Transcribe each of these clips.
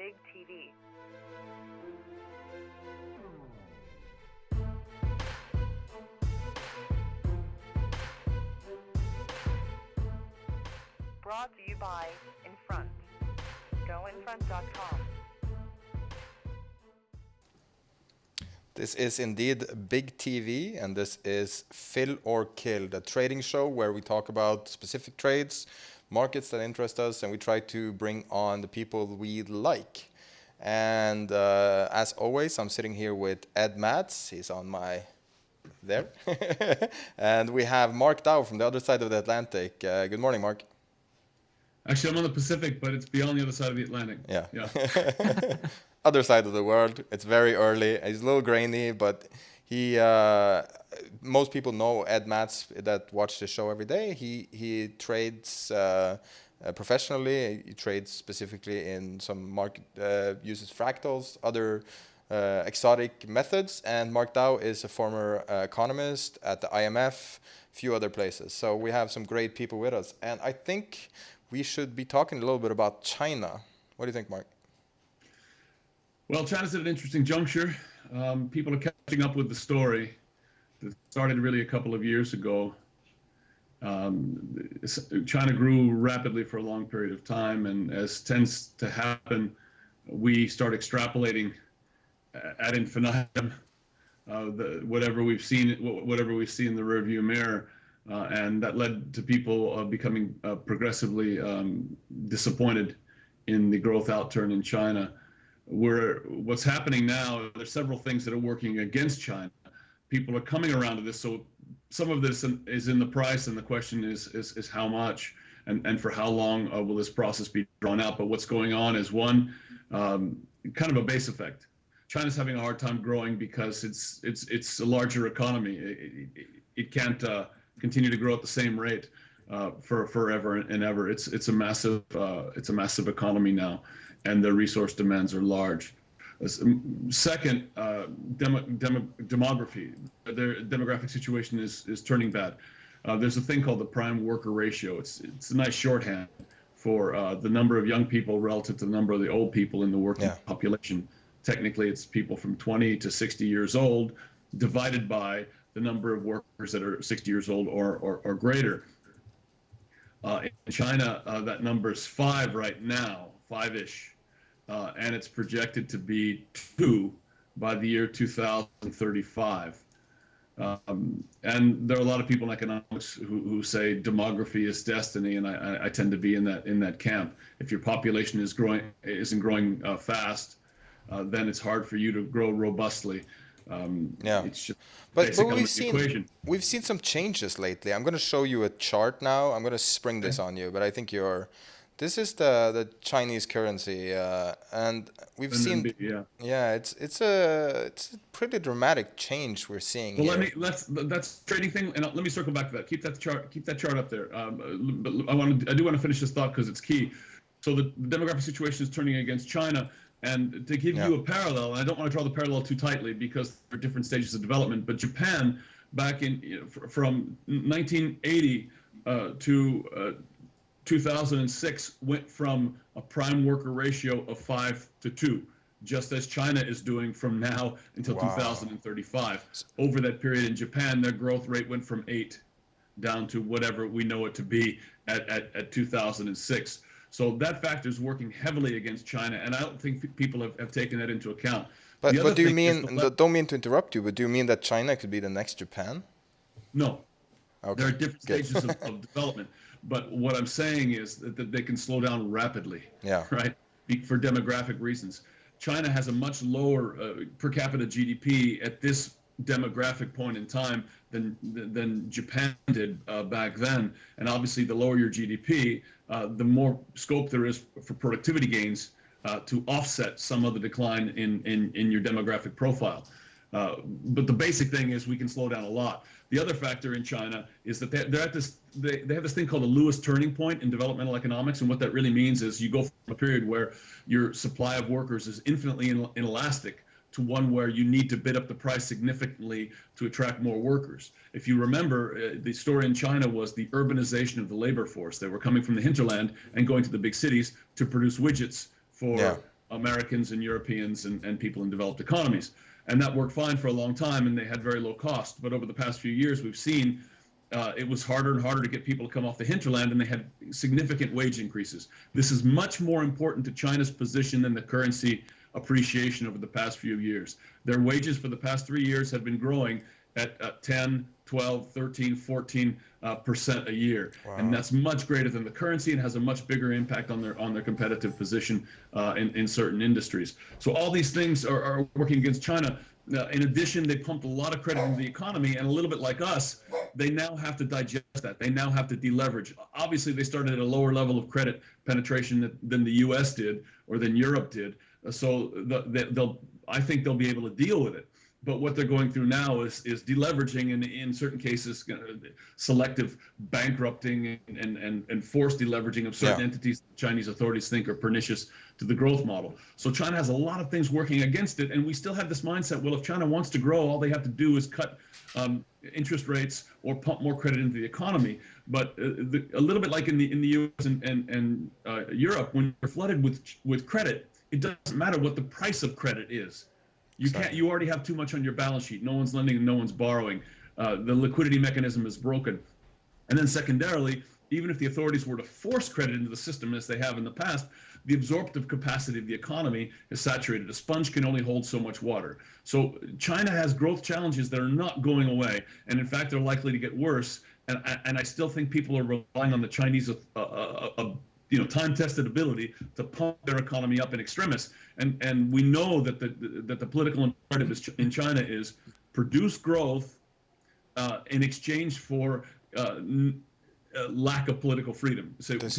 BIGtv. Brought to you by InFront. GoInFront.com. This is indeed BIGtv, and this is Fill or Kill, the trading show where we talk about specific trades, markets that interest us, and we try to bring on the people we like. And as always, I'm sitting here with Ed Matz. He's on my there. And we have Mark Dow from the other side of the Atlantic. Good morning, Mark. Actually, I'm on the Pacific, but it's beyond the other side of the Atlantic. Yeah. Yeah. Other side of the world. It's very early. It's a little grainy, but he. Most people know Ed Matz that watch the show every day. He trades professionally. He trades specifically in some market, uses fractals, other exotic methods. And Mark Dow is a former economist at the IMF, few other places. So we have some great people with us. And I think we should be talking a little bit about China. What do you think, Mark? Well, China's at an interesting juncture. People are catching up with the story that started really a couple of years ago. China grew rapidly for a long period of time, and as tends to happen, we start extrapolating ad infinitum whatever we see in the rearview mirror. And that led to people becoming progressively disappointed in the growth outturn in China. What's happening now, there's several things that are working against China. People are coming around to this, so some of this is in the price, and the question is how much and for how long will this process be drawn out. But what's going on is one, kind of a base effect. China's having a hard time growing because it's a larger economy. It can't continue to grow at the same rate for forever and ever. It's a massive economy now, and the resource demands are large. Second, demography. Their demographic situation is turning bad. There's a thing called the prime worker ratio. It's a nice shorthand for the number of young people relative to the number of the old people in the working population. Technically, it's people from 20 to 60 years old divided by the number of workers that are 60 years old or greater. In China, that number is 5 right now, 5-ish. And it's projected to be 2 by the year 2035. And there are a lot of people in economics who say demography is destiny, and I tend to be in that camp. If your population isn't growing fast, then it's hard for you to grow robustly. It's just but we've seen some changes lately. I'm going to show you a chart now. I'm going to spring this on you, but I think this is the Chinese currency, and we've seen it's a pretty dramatic change we're seeing. Well, here. that's trading thing, and let me circle back to that. Keep that chart up there. But I do want to finish this thought because it's key. So the demographic situation is turning against China. And to give you a parallel, and I don't want to draw the parallel too tightly because there are different stages of development, but Japan back in from 1980 to 2006 went from a prime worker ratio of 5 to 2, just as China is doing from now until 2035. Over that period in Japan, their growth rate went from 8 down to whatever we know it to be at 2006. So that factor is working heavily against China, and I don't think people have taken that into account. But do you mean, don't mean to interrupt you, but do you mean that China could be the next Japan? No. Okay. There are different stages of development. But what I'm saying is that they can slow down rapidly, right? For demographic reasons. China has a much lower per capita GDP at this demographic point in time than Japan did back then. And obviously, the lower your GDP, the more scope there is for productivity gains to offset some of the decline in your demographic profile. But the basic thing is we can slow down a lot. The other factor in China is that they have this thing called a Lewis turning point in developmental economics, and what that really means is you go from a period where your supply of workers is infinitely inelastic to one where you need to bid up the price significantly to attract more workers. If you remember, the story in China was the urbanization of the labor force. They were coming from the hinterland and going to the big cities to produce widgets for Americans and Europeans and people in developed economies. And that worked fine for a long time, and they had very low cost. But over the past few years, we've seen it was harder and harder to get people to come off the hinterland, and they had significant wage increases. This is much more important to China's position than the currency appreciation over the past few years. Their wages for the past 3 years have been growing at 10, 12, 13, 14% a year. Wow. And that's much greater than the currency and has a much bigger impact on their competitive position in certain industries. So all these things are working against China. In addition, they pumped a lot of credit into the economy, and a little bit like us, they now have to digest that. They now have to deleverage. Obviously, they started at a lower level of credit penetration than the U.S. did or than Europe did. So I think they'll be able to deal with it. But what they're going through now is deleveraging, and in certain cases, selective bankrupting and forced deleveraging of certain entities the Chinese authorities think are pernicious to the growth model. So China has a lot of things working against it, and we still have this mindset, well, if China wants to grow, all they have to do is cut interest rates or pump more credit into the economy. But a little bit like in the U.S. and Europe, when you're flooded with credit, it doesn't matter what the price of credit is. You already have too much on your balance sheet. No one's lending and no one's borrowing. The liquidity mechanism is broken. And then secondarily, even if the authorities were to force credit into the system as they have in the past, the absorptive capacity of the economy is saturated. A sponge can only hold so much water. So China has growth challenges that are not going away. And in fact, they're likely to get worse. And I still think people are relying on the Chinese time-tested ability to pump their economy up in extremis, and we know that the political imperative in China is produce growth in exchange for lack of political freedom. So this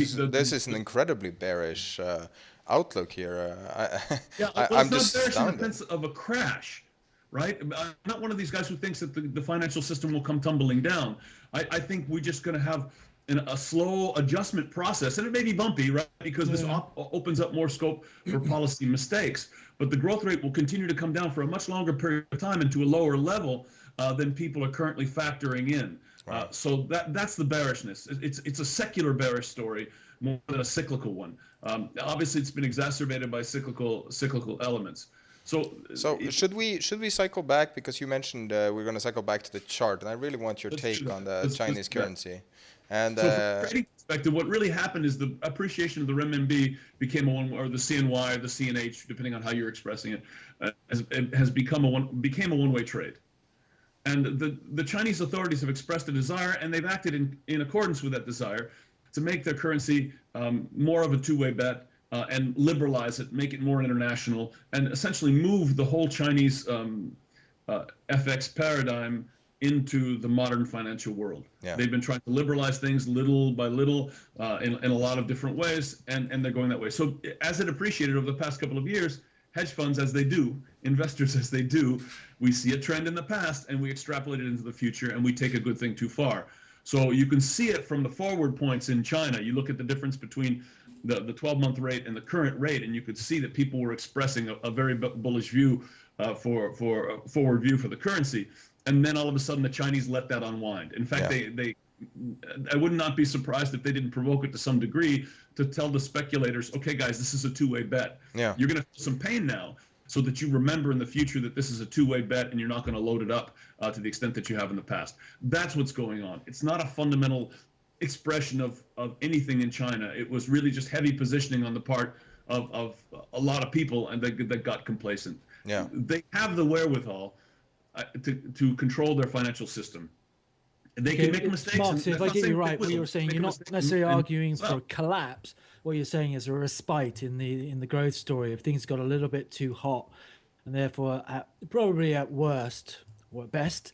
is an incredibly bearish outlook here. I'm just bearish in the sense of a crash, right? I'm not one of these guys who thinks that the financial system will come tumbling down. I think we're just going to have a slow adjustment process, and it may be bumpy, right? Because this opens up more scope for policy mistakes. But the growth rate will continue to come down for a much longer period of time and to a lower level than people are currently factoring in. Right. So that's the bearishness. It's a secular bearish story more than a cyclical one. Obviously, it's been exacerbated by cyclical elements. So should we cycle back, because you mentioned we're going to cycle back to the chart, and I really want your take on the Chinese currency. And so from a trading perspective, what really happened is the appreciation of the renminbi became or the CNY or the CNH, depending on how you're expressing it, became a one-way trade. And the Chinese authorities have expressed a desire, and they've acted in accordance with that desire to make their currency more of a two-way bet and liberalize it, make it more international, and essentially move the whole Chinese FX paradigm into the modern financial world. Yeah. They've been trying to liberalize things little by little in a lot of different ways, and they're going that way. So as it appreciated over the past couple of years, hedge funds, as they do, investors as they do, we see a trend in the past and we extrapolate it into the future, and we take a good thing too far. So you can see it from the forward points in China. You look at the difference between the 12-month rate and the current rate, and you could see that people were expressing a very bullish view for a forward view for the currency. And then all of a sudden, the Chinese let that unwind. In fact, I would not be surprised if they didn't provoke it to some degree to tell the speculators, okay, guys, this is a two-way bet. Yeah. You're going to feel some pain now so that you remember in the future that this is a two-way bet and you're not going to load it up to the extent that you have in the past. That's what's going on. It's not a fundamental expression of anything in China. It was really just heavy positioning on the part of a lot of people, and that got complacent. Yeah. They have the wherewithal to control their financial system. They can make mistakes. Mark, so if I get you right, what you're saying, you're not necessarily arguing for a collapse. What you're saying is a respite in the growth story. If things got a little bit too hot, and therefore probably at worst or at best,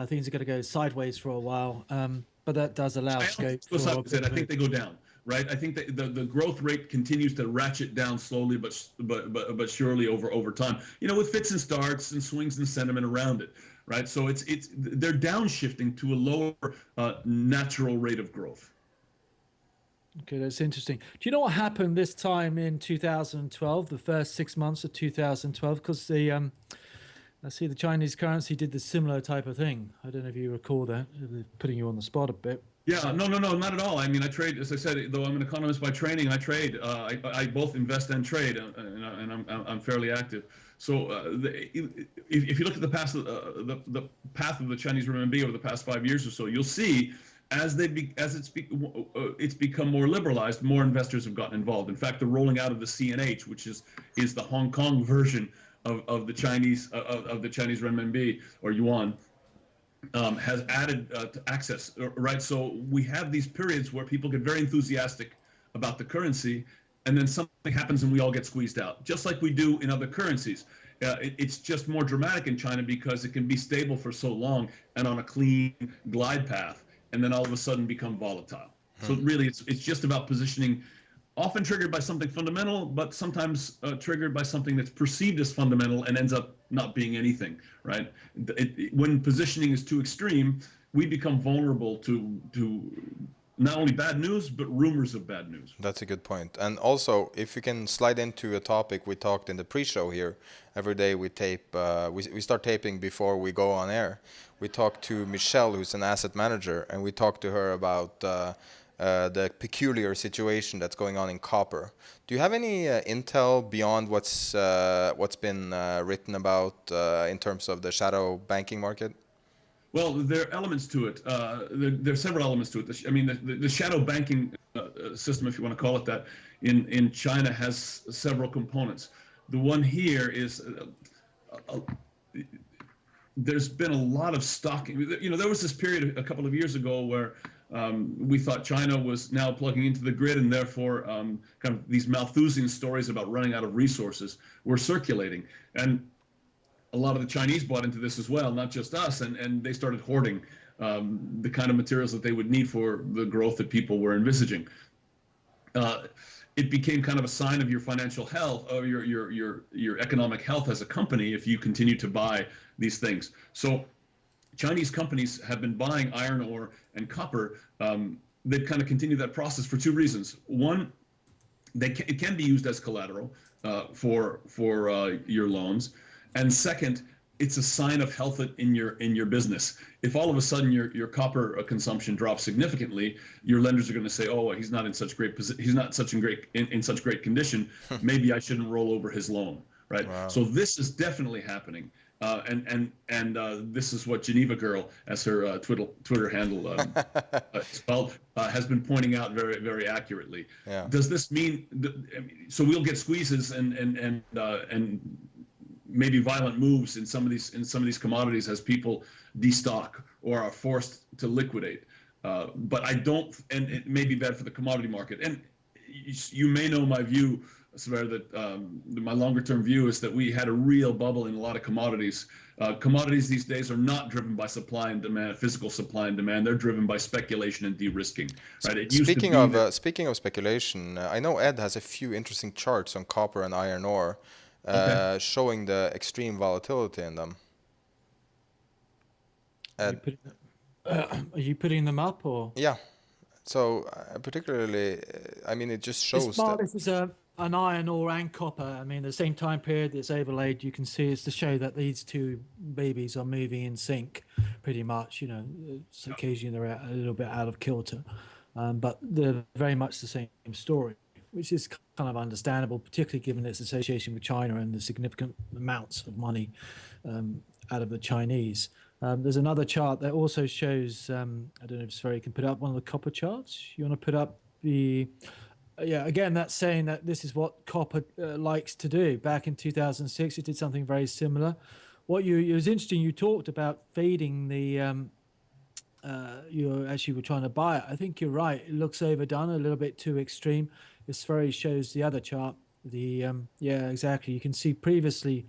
things are going to go sideways for a while. But that does allow scope. I think they go down. Right, I think that the growth rate continues to ratchet down slowly, but surely over time. You know, with fits and starts and swings and sentiment around it. Right, so they're downshifting to a lower natural rate of growth. Okay, that's interesting. Do you know what happened this time in 2012, the first 6 months of 2012? Because the I see the Chinese currency did the similar type of thing. I don't know if you recall that, putting you on the spot a bit. Yeah, no, not at all. I mean, I trade, as I said, though I'm an economist by training, I trade. I both invest and trade, and I'm fairly active. So if you look at the path of the Chinese renminbi over the past 5 years or so, you'll see as it's become more liberalized, more investors have gotten involved. In fact, the rolling out of the CNH, which is the Hong Kong version of the Chinese renminbi or yuan, has added to access, right? So we have these periods where people get very enthusiastic about the currency, and then something happens and we all get squeezed out, just like we do in other currencies. It's just more dramatic in China because it can be stable for so long and on a clean glide path, and then all of a sudden become volatile. So really, it's just about positioning, often triggered by something fundamental, but sometimes triggered by something that's perceived as fundamental and ends up not being anything, right? When positioning is too extreme, we become vulnerable to not only bad news, but rumors of bad news. That's a good point. And also, if you can slide into a topic we talked in the pre-show here, every day we tape, we start taping before we go on air. We talked to Michelle, who's an asset manager, and we talked to her about the peculiar situation that's going on in copper. Do you have any intel beyond what's been written about in terms of the shadow banking market? Well, there are elements to it. There are several elements to it. I mean, the shadow banking system, if you want to call it that, in China has several components. The one here is there's been a lot of stocking. You know, there was this period a couple of years ago where we thought China was now plugging into the grid, and therefore kind of these Malthusian stories about running out of resources were circulating. And a lot of the Chinese bought into this as well, not just us, and they started hoarding the kind of materials that they would need for the growth that people were envisaging. It became kind of a sign of your financial health, or your economic health as a company, if you continue to buy these things. So Chinese companies have been buying iron ore and copper. They've kind of continued that process for two reasons. One, it can be used as collateral for your loans. And second, it's a sign of health in your business. If all of a sudden your copper consumption drops significantly, your lenders are going to say, "Oh, he's not in such great in such great condition. Maybe I shouldn't roll over his loan." Right. Wow. So this is definitely happening, and this is what Geneva Girl, as her Twitter handle spelled, has been pointing out very, very accurately. Yeah. Does this mean so we'll get squeezes and maybe violent moves in some of these commodities as people destock or are forced to liquidate. But I don't, and it may be bad for the commodity market. And you may know my view, Sverre, that my longer term view is that we had a real bubble in a lot of commodities. Commodities these days are not driven by supply and demand, physical supply and demand. They're driven by speculation and de-risking. Right? Speaking of speculation, I know Ed has a few interesting charts on copper and iron ore. Showing the extreme volatility in them. Are you putting them up, or? Yeah. So particularly, I mean, it just shows that this is an iron ore and copper. I mean, the same time period it's overlaid. You can see it's to show that these two babies are moving in sync, pretty much. You know, so occasionally they're a little bit out of kilter, but they're very much the same story, which is kind of understandable, particularly given its association with China and the significant amounts of money out of the Chinese. There's another chart that also shows, I don't know if Sverre can put up one of the copper charts. You want to put up the, again, that's saying that this is what copper likes to do. Back in 2006, it did something very similar. It was interesting, you talked about fading the, you actually were trying to buy it. I think you're right. It looks overdone, a little bit too extreme. This very shows the other chart. Yeah, exactly. You can see previously,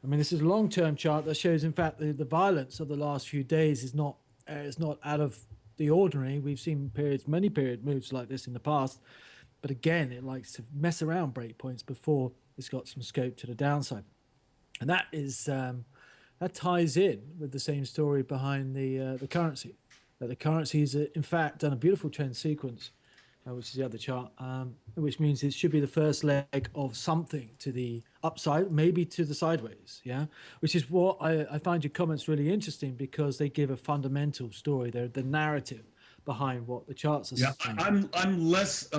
I mean, this is a long-term chart that shows, in fact, the violence of the last few days is not out of the ordinary. We've seen many period moves like this in the past, but again, it likes to mess around breakpoints before it's got some scope to the downside, and that is that ties in with the same story behind the currency. That the currency has, in fact, done a beautiful trend sequence. which is the other chart, which means it should be the first leg of something to the upside, maybe to the sideways. Yeah, which is what I find your comments really interesting, because they give a fundamental story. They're the narrative behind what the charts are saying. I'm less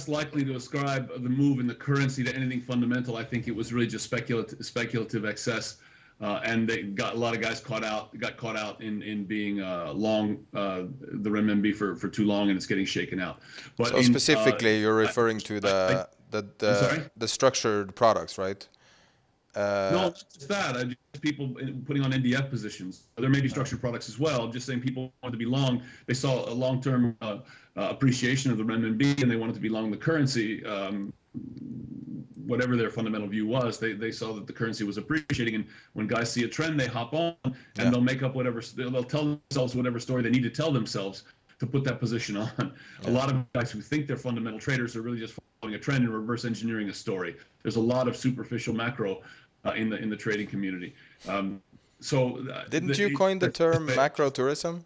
likely to ascribe the move in the currency to anything fundamental. I think it was really just speculative excess. And they got a lot of guys got caught out in being long the renminbi for too long, and it's getting shaken out. But so specifically, you're referring to the structured products, right? No, not just that. Just people putting on NDF positions. There may be structured products as well. I'm just saying people wanted to be long. They saw a long-term appreciation of the renminbi, and they wanted to be long the currency. Whatever their fundamental view was, they saw that the currency was appreciating, and when guys see a trend, they hop on, and they'll make up they'll tell themselves whatever story they need to tell themselves to put that position on. A lot of guys who think they're fundamental traders are really just following a trend and reverse engineering a story. There's a lot of superficial macro in the trading community. Didn't you coin the term macro tourism?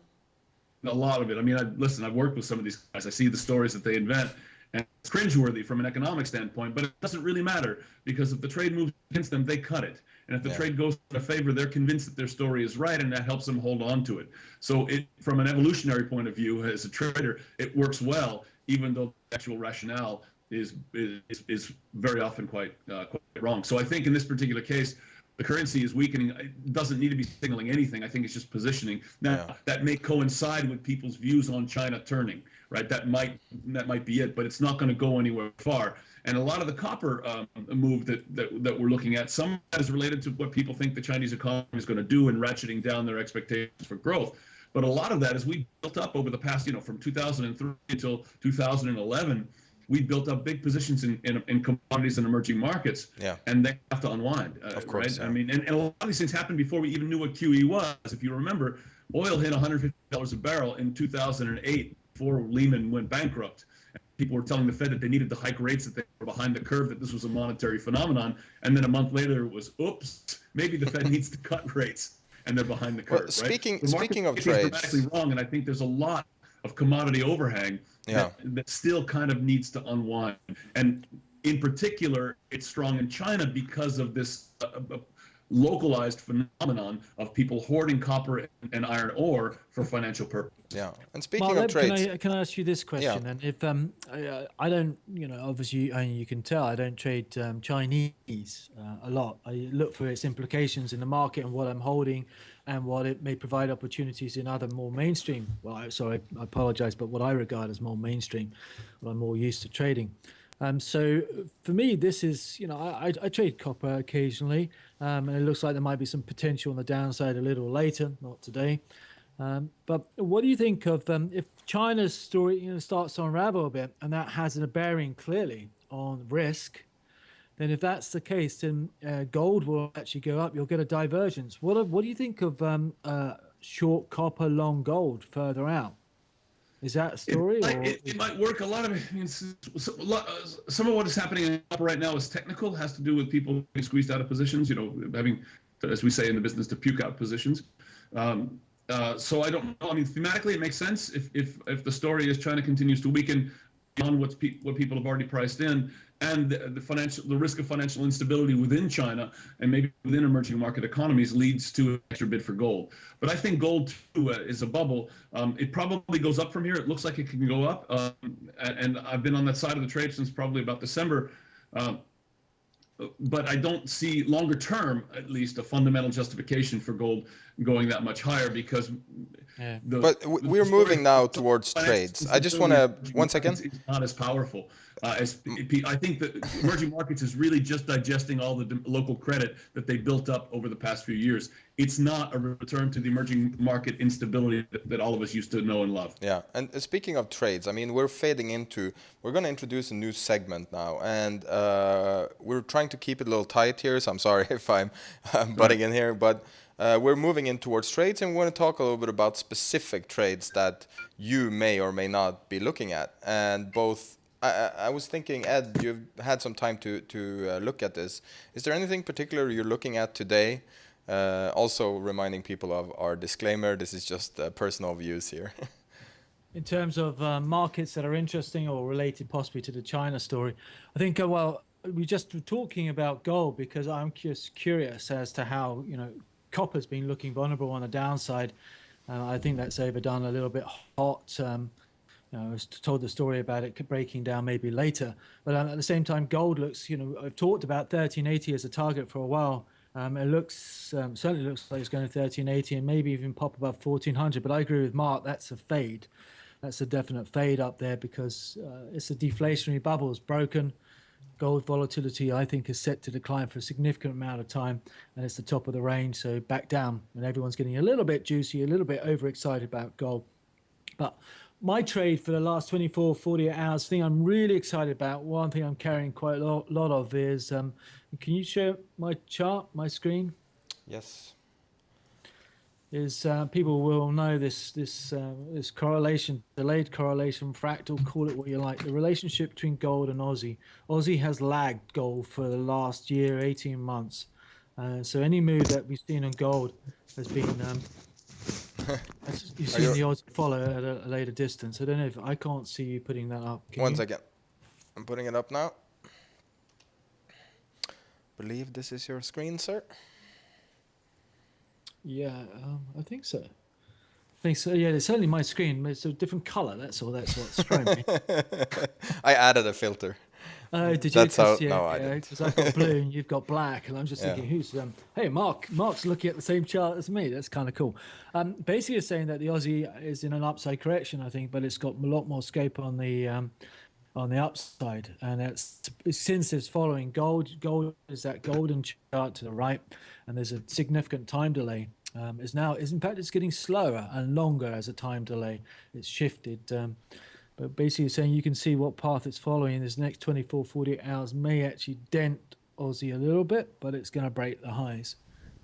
A lot of it. I mean, I've worked with some of these guys. I see the stories that they invent. And it's cringeworthy from an economic standpoint, but it doesn't really matter, because if the trade moves against them, they cut it. And if the trade goes in their favor, they're convinced that their story is right, and that helps them hold on to it. So from an evolutionary point of view, as a trader, it works well, even though the actual rationale is very often quite wrong. So I think in this particular case, the currency is weakening. It doesn't need to be signaling anything. I think it's just positioning. Now, that may coincide with people's views on China turning, right? That might be it, but it's not going to go anywhere far. And a lot of the copper move that we're looking at, some of that is related to what people think the Chinese economy is going to do and ratcheting down their expectations for growth. But a lot of that is we built up over the past, from 2003 until 2011. We built up big positions in commodities and emerging markets, and they have to unwind. Of course, right? I mean, and a lot of these things happened before we even knew what QE was. If you remember, oil hit $150 a barrel in 2008 before Lehman went bankrupt. People were telling the Fed that they needed to hike rates, that they were behind the curve, that this was a monetary phenomenon. And then a month later, it was, oops, maybe the Fed needs to cut rates, and they're behind the curve. Well, speaking of trades, dramatically wrong, and I think there's a lot of commodity overhang that still kind of needs to unwind. And in particular, it's strong in China because of this localized phenomenon of people hoarding copper and iron ore for financial purposes. Yeah, and speaking of trades, can I ask you this question? And if I don't, obviously, you can tell I don't trade Chinese a lot. I look for its implications in the market and what I'm holding, and what it may provide opportunities in other more mainstream. Well, I apologize, but what I regard as more mainstream, what I'm more used to trading. So for me, this is, I trade copper occasionally, and it looks like there might be some potential on the downside a little later, not today. But what do you think of if China's story starts to unravel a bit, and that has a bearing clearly on risk? Then if that's the case, then gold will actually go up. You'll get a divergence. What do you think of short copper, long gold further out? Is that a story? It might work. A lot of it, some of what is happening in copper right now is technical, has to do with people being squeezed out of positions, having, as we say in the business, to puke out positions. So I don't know. I mean, thematically, it makes sense if the story is China continues to weaken beyond what people have already priced in, and the risk of financial instability within China and maybe within emerging market economies leads to an extra bid for gold. But I think gold too is a bubble. It probably goes up from here. It looks like it can go up, and I've been on that side of the trade since probably about December. But I don't see longer term, at least, a fundamental justification for gold going that much higher, because but we're moving now towards trades. I just want to, 1 second. It's not as powerful as I think that emerging markets is really just digesting all the local credit that they built up over the past few years. It's not a return to the emerging market instability that all of us used to know and love. Yeah, and speaking of trades, I mean, we're going to introduce a new segment now, and we're trying to keep it a little tight here, so I'm sorry if I'm butting in here, but we're moving in towards trades, and we want to talk a little bit about specific trades that you may or may not be looking at. And I was thinking, Ed, you've had some time to look at this. Is there anything particular you're looking at today? Also reminding people of our disclaimer, this is just personal views here. in terms of markets that are interesting or related possibly to the China story, I think, well, we just were talking about gold because I'm just curious as to how, copper's been looking vulnerable on the downside. I think that's overdone a little bit hot. I was told the story about it breaking down maybe later, but at the same time, gold looks, I've talked about 1380 as a target for a while. It looks certainly looks like it's going to 1380 and maybe even pop above 1400. But I agree with Mark, that's a fade. That's a definite fade up there because it's a deflationary bubble. It's broken. Gold volatility, I think, is set to decline for a significant amount of time, and it's the top of the range. So back down, and everyone's getting a little bit juicy, a little bit overexcited about gold. But my trade for the last 24, 48 hours, thing I'm really excited about, one thing I'm carrying quite a lot of is, can you show my chart, my screen? Yes. Is people will know this correlation, delayed correlation, fractal, call it what you like. The relationship between gold and Aussie. Aussie has lagged gold for the last year, 18 months. So any move that we've seen on gold has been you've seen the Aussie follow at a later distance. I don't know if I can't see you putting that up. One second. I'm putting it up now. Believe this is your screen, sir. Yeah, I think so. Yeah, it's only my screen. It's a different color. That's all. That's what's thrown me. I added a filter. Did you? That's how. Yeah, No, I didn't. because I've got blue and you've got black, and I'm just thinking, who's? Hey, Mark's looking at the same chart as me. That's kind of cool. Basically, it's saying that the Aussie is in an upside correction, I think, but it's got a lot more scope on the upside, and it's since it's following gold. Gold is that golden chart to the right, and there's a significant time delay. In fact it's getting slower and longer as a time delay. It's shifted, but basically it's saying you can see what path it's following in this next 24, 48 hours may actually dent Aussie a little bit, but it's going to break the highs,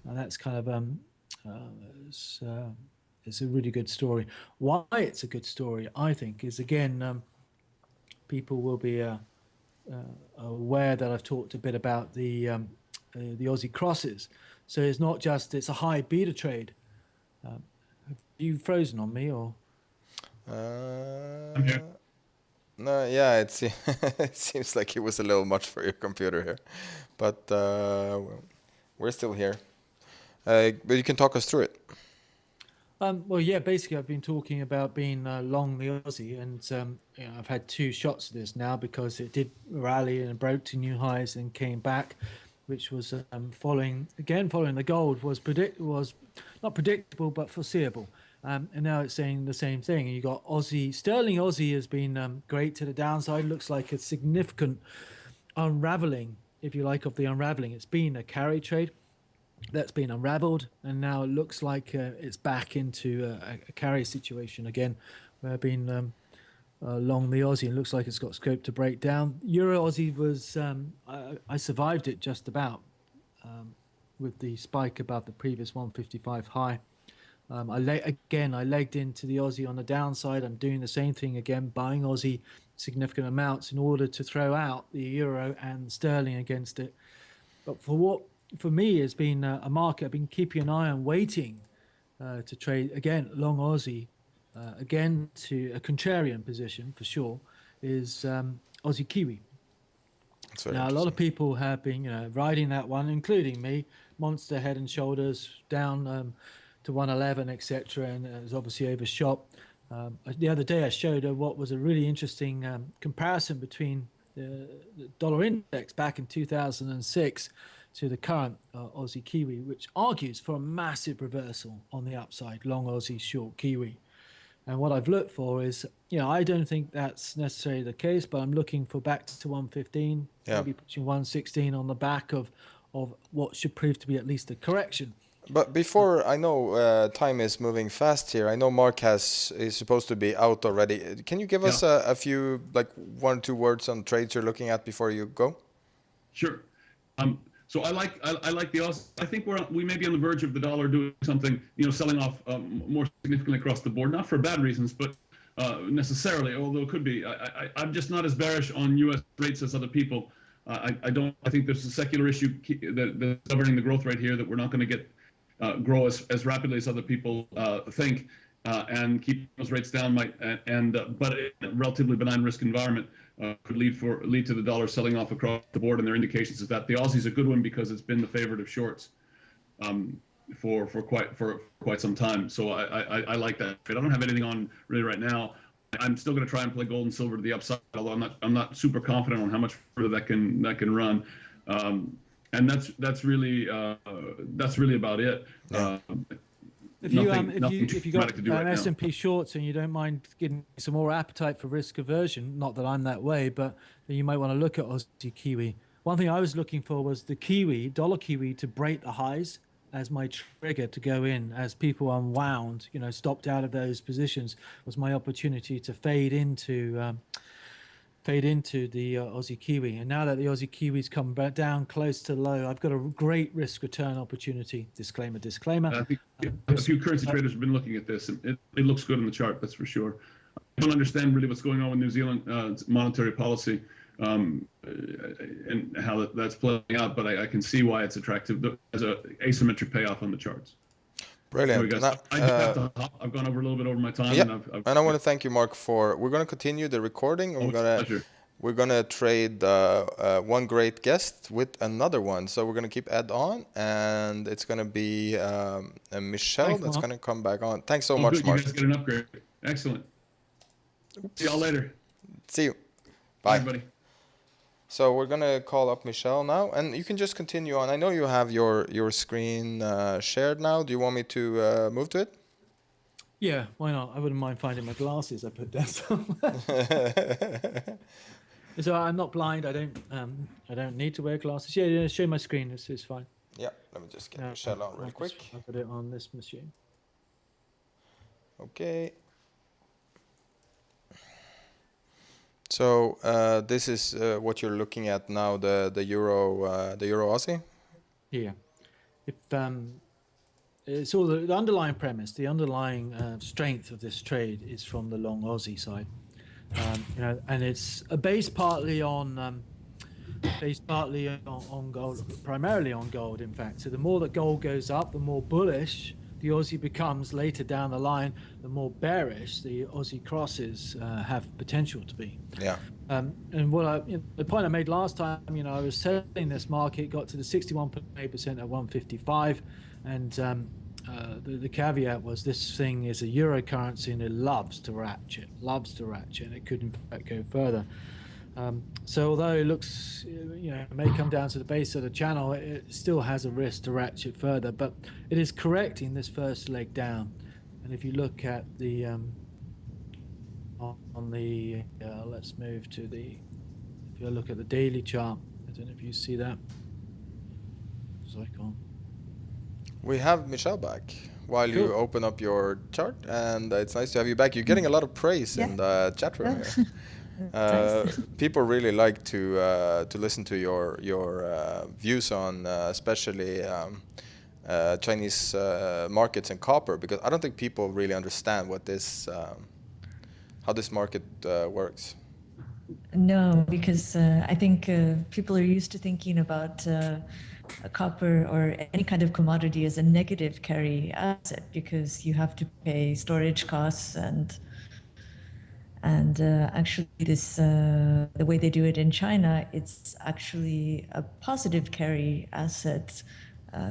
and that's kind of it's a really good story. Why it's a good story, I think, is again. People will be aware that I've talked a bit about the Aussie crosses. So it's not just it's a high beta trade. Have you frozen on me or? I'm here. No, yeah, it seems like it was a little much for your computer here, but we're still here. But you can talk us through it. Well, yeah, basically I've been talking about being long the Aussie, and I've had two shots of this now because it did rally and broke to new highs and came back, which was following the gold was not predictable but foreseeable, and now it's saying the same thing. And you got sterling Aussie has been great to the downside. Looks like a significant unraveling, if you like, of the unraveling. It's been a carry trade that's been unraveled, and now it looks like it's back into a carry situation again. We've been long the Aussie, and looks like it's got scope to break down. Euro Aussie was I survived it just about with the spike above the previous 155 high. I legged into the Aussie on the downside. I'm doing the same thing again, buying Aussie significant amounts in order to throw out the euro and sterling against it. But for me has been a market I've been keeping an eye on, waiting to trade again long Aussie, again to a contrarian position for sure, is Aussie Kiwi. Now a lot of people have been riding that one, including me. Monster head and shoulders down to 111, etc., and it was obviously overshot. The other day I showed what was a really interesting comparison between the dollar index back in 2006 to the current Aussie Kiwi, which argues for a massive reversal on the upside, long Aussie, short Kiwi. And what I've looked for is, I don't think that's necessarily the case, but I'm looking for back to 115, maybe pushing 116 on the back of what should prove to be at least a correction. But before, I know time is moving fast here. I know Mark is supposed to be out already. Can you give us a few, like 1 or 2 words on trades you're looking at before you go? Sure. So I like the Aussie. I think we may be on the verge of the dollar doing something, selling off more significantly across the board, not for bad reasons, but necessarily, although it could be. I'm just not as bearish on U.S. rates as other people. I think there's a secular issue that's governing the growth rate here, that we're not going to get grow as rapidly as other people think. and keeping those rates down might, but a relatively benign risk environment could lead to the dollar selling off across the board. And there are indications of that. The Aussie's a good one because it's been the favorite of shorts for quite some time. So I like that. I don't have anything on really right now. I'm still going to try and play gold and silver to the upside, although I'm not super confident on how much further that can run. And that's really about it. Yeah. If you got S&P shorts and you don't mind getting some more appetite for risk aversion, not that I'm that way, but then you might want to look at Aussie Kiwi. One thing I was looking for was the dollar Kiwi to break the highs as my trigger to go in. As people unwound, stopped out of those positions, was my opportunity to fade into the Aussie Kiwi. And now that the Aussie Kiwi's come back down close to low, I've got a great risk return opportunity. Disclaimer. I think a few currency traders have been looking at this, and it looks good on the chart, that's for sure. I don't understand really what's going on with New Zealand monetary policy and how that's playing out, but I can see why it's attractive as an asymmetric payoff on the charts. Brilliant. I've gone over a little bit over my time. Yeah. And I want to thank you, Mark, we're going to continue the recording. And we're going to trade one great guest with another one. So we're going to keep Ed on, and it's going to be Michelle that's going to come back on. Thanks so much, good. Mark. You guys get an upgrade. Excellent. Oops. See y'all later. See you. Bye. Bye, buddy. So we're going to call up Michelle now, and you can just continue on. I know you have your screen shared now. Do you want me to move to it? Yeah, why not? I wouldn't mind finding my glasses I put down somewhere. So I'm not blind. I don't need to wear glasses. Yeah, show my screen. It's fine. Yeah, let me just get Michelle on real quick. I'll put it on this machine. Okay. So this is what you're looking at now, the euro Aussie. Yeah, it's all the underlying premise, the underlying strength of this trade is from the long Aussie side, and it's based partly on gold, primarily on gold, in fact. So the more that gold goes up, the more bullish the Aussie becomes later down the line, the more bearish the Aussie crosses have potential to be. Yeah. And the point I made last time, I was selling this market, got to the 61.8% at 155, and the caveat was this thing is a euro currency and it loves to ratchet, and it could in fact go further. So although it looks, it may come down to the base of the channel, it still has a risk to ratchet further, but it is correcting this first leg down. And if you look at the, let's move to if you look at the daily chart, I don't know if you see that. We have Michelle back while you open up your chart, and it's nice to have you back. You're getting a lot of praise in the chat room here. People really like to listen to your views on especially Chinese markets and copper, because I don't think people really understand what how this market works. No, because I think people are used to thinking about copper or any kind of commodity as a negative carry asset, because you have to pay storage costs and actually this the way they do it in China, it's actually a positive carry asset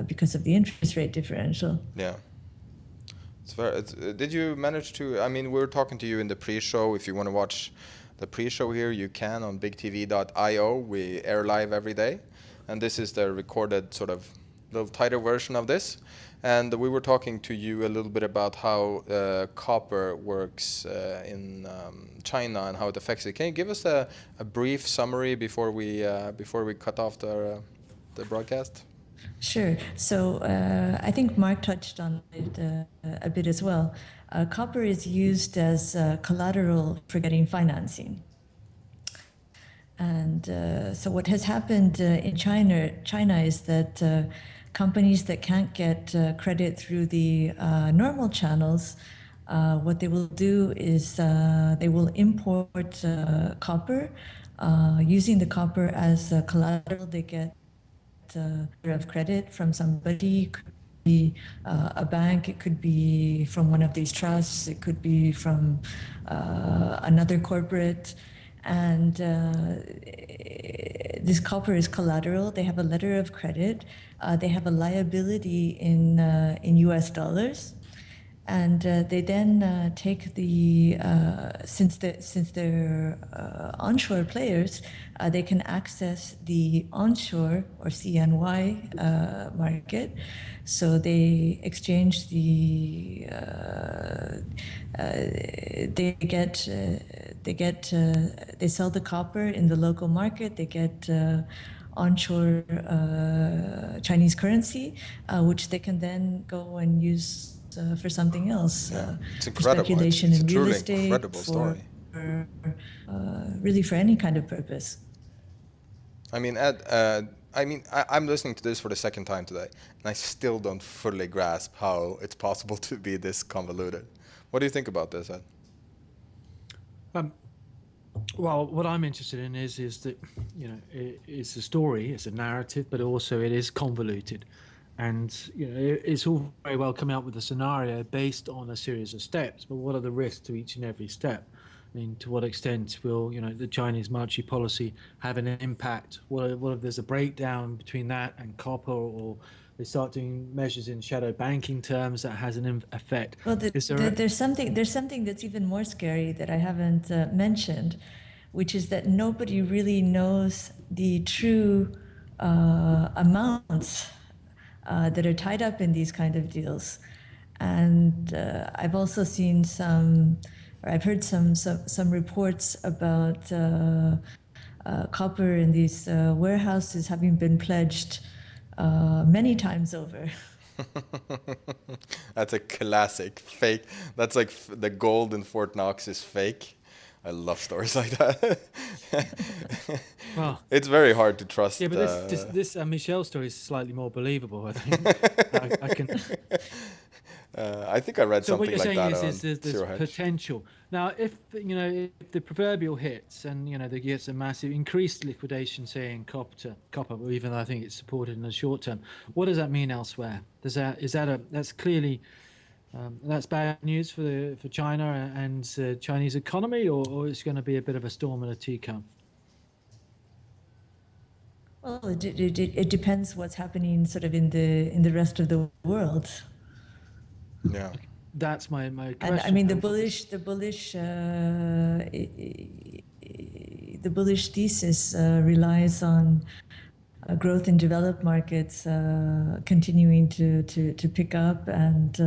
because of the interest rate differential. Yeah. Did you manage to, we were talking to you in the pre-show. If you want to watch the pre-show here, you can on BIGtv.io. We air live every day. And this is the recorded sort of little tighter version of this. And we were talking to you a little bit about how copper works in China and how it affects it. Can you give us a brief summary before we cut off the broadcast? Sure. So I think Mark touched on it a bit as well. Copper is used as collateral for getting financing. And so what has happened in China is that companies that can't get credit through the normal channels, what they will do is they will import copper. Using the copper as collateral, they get of credit from somebody, a bank, it could be from one of these trusts, it could be from another corporate. And this copper is collateral. They have a letter of credit. They have a liability in US dollars. And they then take the since they're onshore players, they can access the onshore or CNY market. So they exchange the they sell the copper in the local market. They get onshore Chinese currency, which they can then go and use for something else. It's for incredible. Speculation It's in a real truly estate, incredible story. Really for any kind of purpose. I mean, Ed, I'm listening to this for the second time today, and I still don't fully grasp how it's possible to be this convoluted. What do you think about this, Ed? Well, what I'm interested in is that, you know, it's a story, it's a narrative, but also it is convoluted. And, you know, it's all very well coming up with a scenario based on a series of steps, but what are the risks to each and every step? I mean, to what extent will, you know, the Chinese monetary policy have an impact? What if there's a breakdown between that and copper, or they start doing measures in shadow banking terms that has an effect? Well, there's something that's even more scary that I haven't mentioned, which is that nobody really knows the true amounts that are tied up in these kind of deals. And I've also seen I've heard some reports about copper in these warehouses having been pledged many times over. That's a classic fake. That's like the gold in Fort Knox is fake. I love stories like that. Well, it's very hard to trust. Yeah, but this Michelle story is slightly more believable, I think. I can. I think I read So what something you're like saying that is there's Zero Hedge. potential. Now, if if the proverbial hits and there gets a massive increased liquidation, say in copper, or even though I think it's supported in the short term, what does that mean elsewhere? That's clearly that's bad news for China and Chinese economy, or it's going to be a bit of a storm in a teacup? Well, it depends what's happening sort of in the rest of the world. Yeah. That's my question. And I mean the bullish thesis relies on growth in developed markets continuing to pick up and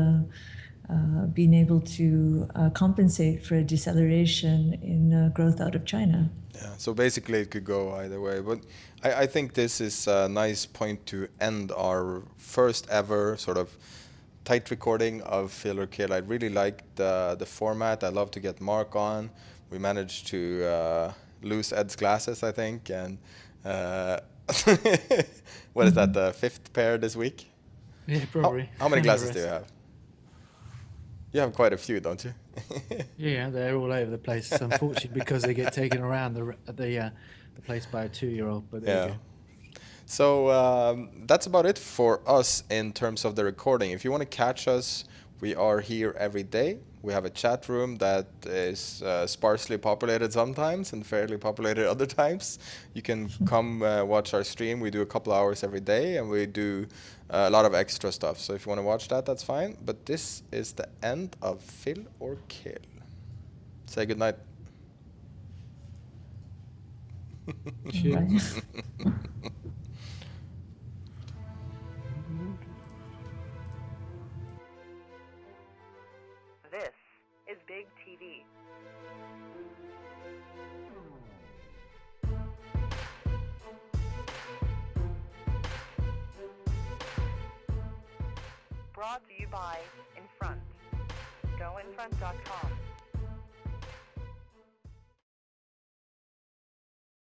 being able to compensate for a deceleration in growth out of China. Yeah, so basically it could go either way. But I think this is a nice point to end our first ever sort of tight recording of Fill or Kill. I really like the format. I love to get Mark on. We managed to lose Ed's glasses, I think. And what is that, the fifth pair this week? Yeah, probably. How many glasses do you have? You have quite a few, don't you? Yeah, they're all over the place. Unfortunately, because they get taken around the place by a 2-year-old. But there you go. So that's about it for us in terms of the recording. If you want to catch us, we are here every day. We have a chat room that is sparsely populated sometimes and fairly populated other times. You can come watch our stream. We do a couple hours every day, and we do a lot of extra stuff. So if you want to watch that, that's fine. But this is the end of Fill or Kill. Say goodnight. Cheers. This is BIGtv. Brought to you by InFront. GoInFront.com.